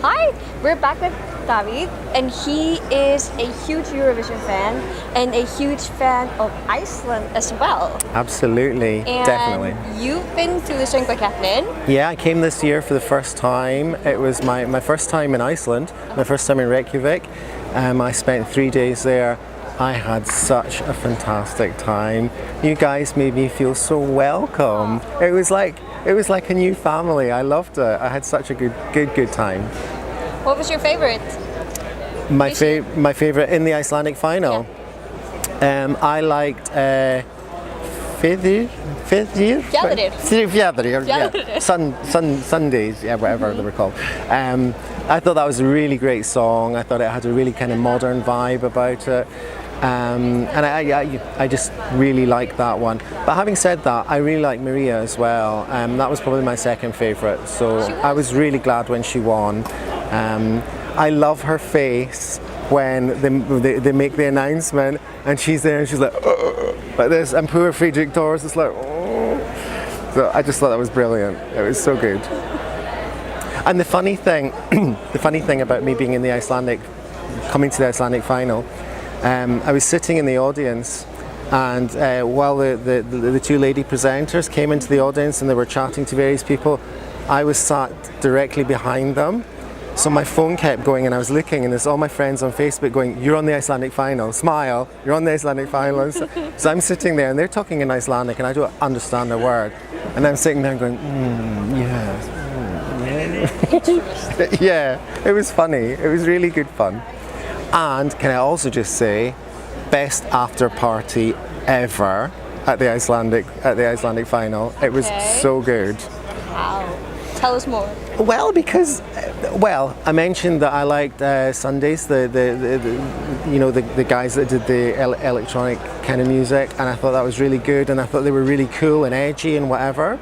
Hi, we're back with David, and he is a huge Eurovision fan and a huge fan of Iceland as well. Absolutely, And definitely. you've been to the Söngvakeppnin. Yeah, I came this year for the first time. It was my first time in Iceland, my first time in Reykjavik. I spent 3 days there. I had such a fantastic time. You guys made me feel so welcome. It was like a new family. I loved it. I had such a good time. What was your favorite? My favorite in the Icelandic final. I liked Fjörðir. Sundays, yeah, whatever they were called. I thought that was a really great song. I thought it had a really kind of modern vibe about it. And I just really liked that one. But having said that, I really like Maria as well. That was probably my second favourite. So I was really glad when she won. I love her face when they make the announcement and she's there and she's like this, and poor Friedrich Thors is like, oh. So I just thought that was brilliant. It was so good. And the funny thing about me being in the coming to the Icelandic final, I was sitting in the audience, and while the two lady presenters came into the audience and they were chatting to various people, I was sat directly behind them. So my phone kept going and I was looking, and there's all my friends on Facebook going, "You're on the Icelandic final, smile, you're on the Icelandic final." So I'm sitting there and they're talking in Icelandic and I don't understand a word. And I'm sitting there going, yes. Yeah, it was funny. It was really good fun. And can I also just say, best after party ever at the Icelandic final. It was so good. Wow. Tell us more. Well, because I mentioned that I liked Sundays, the guys that did the electronic kind of music, and I thought that was really good, and I thought they were really cool and edgy and whatever.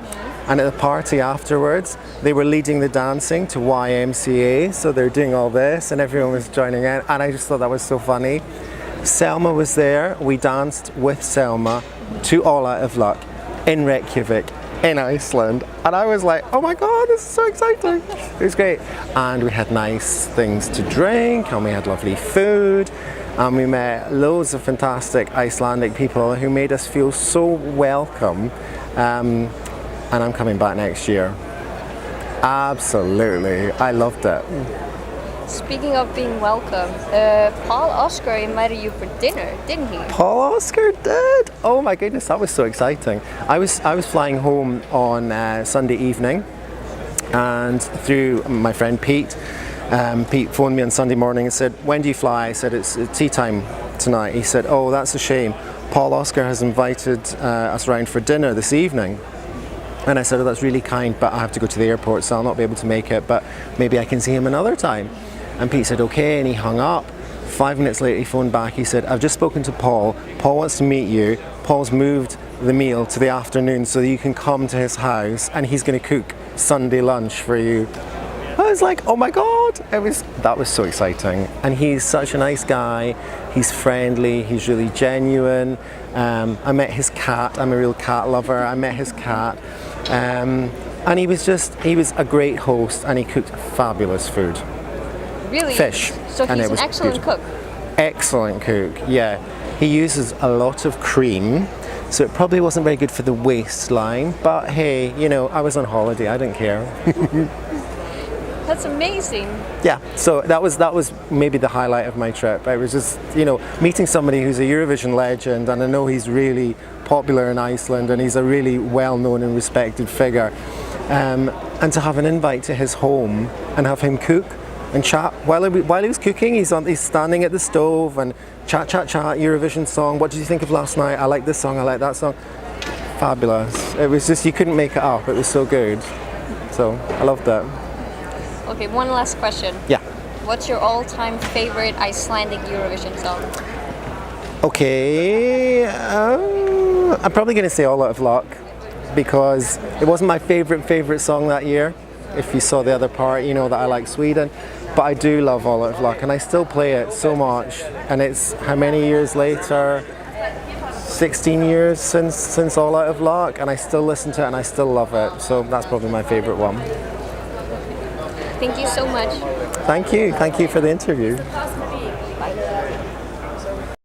And at the party afterwards, they were leading the dancing to YMCA, so they're doing all this and everyone was joining in, and I just thought that was so funny. Selma was there. We danced with Selma to All Out of Luck in Reykjavik in Iceland, and I was like, oh my god, this is so exciting. It was great. And we had nice things to drink, and we had lovely food, and we met loads of fantastic Icelandic people who made us feel so welcome. And I'm coming back next year. Absolutely, I loved it. Speaking of being welcome, Paul Oscar invited you for dinner, didn't he? Paul Oscar did? Oh my goodness, that was so exciting. I was flying home on Sunday evening, and through my friend Pete, Pete phoned me on Sunday morning and said, "When do you fly?" I said, "It's tea time tonight." He said, "Oh, that's a shame. Paul Oscar has invited us round for dinner this evening." And I said, "Oh, that's really kind, but I have to go to the airport, so I'll not be able to make it, but maybe I can see him another time." And Pete said, "Okay," and he hung up. 5 minutes later, he phoned back. He said, "I've just spoken to Paul. Paul wants to meet you. Paul's moved the meal to the afternoon so that you can come to his house, and he's going to cook Sunday lunch for you." I was like, oh my god, that was so exciting. And he's such a nice guy. He's friendly, he's really genuine. I met his cat. I'm a real cat lover. I met his cat. And he was a great host, and he cooked fabulous food. Really? Fish. So he's an excellent cook. Excellent cook, yeah. He uses a lot of cream, so it probably wasn't very good for the waistline, but hey, I was on holiday, I didn't care. That's amazing. Yeah, so that was maybe the highlight of my trip. I was just, meeting somebody who's a Eurovision legend, and I know he's really popular in Iceland, and he's a really well-known and respected figure. And to have an invite to his home and have him cook and chat while he was cooking, he's standing at the stove and chat, Eurovision song. What did you think of last night? I like this song, I like that song. Fabulous. It was just, you couldn't make it up. It was so good. So I loved it. Okay, one last question. Yeah. What's your all-time favorite Icelandic Eurovision song? Okay, I'm probably going to say All Out of Luck, because it wasn't my favorite song that year. If you saw the other part, you know that I like Sweden, but I do love All Out of Luck, and I still play it so much. And it's how many years later? 16 years since All Out of Luck, and I still listen to it and I still love it. So that's probably my favorite one. Thank you so much. Thank you for the interview.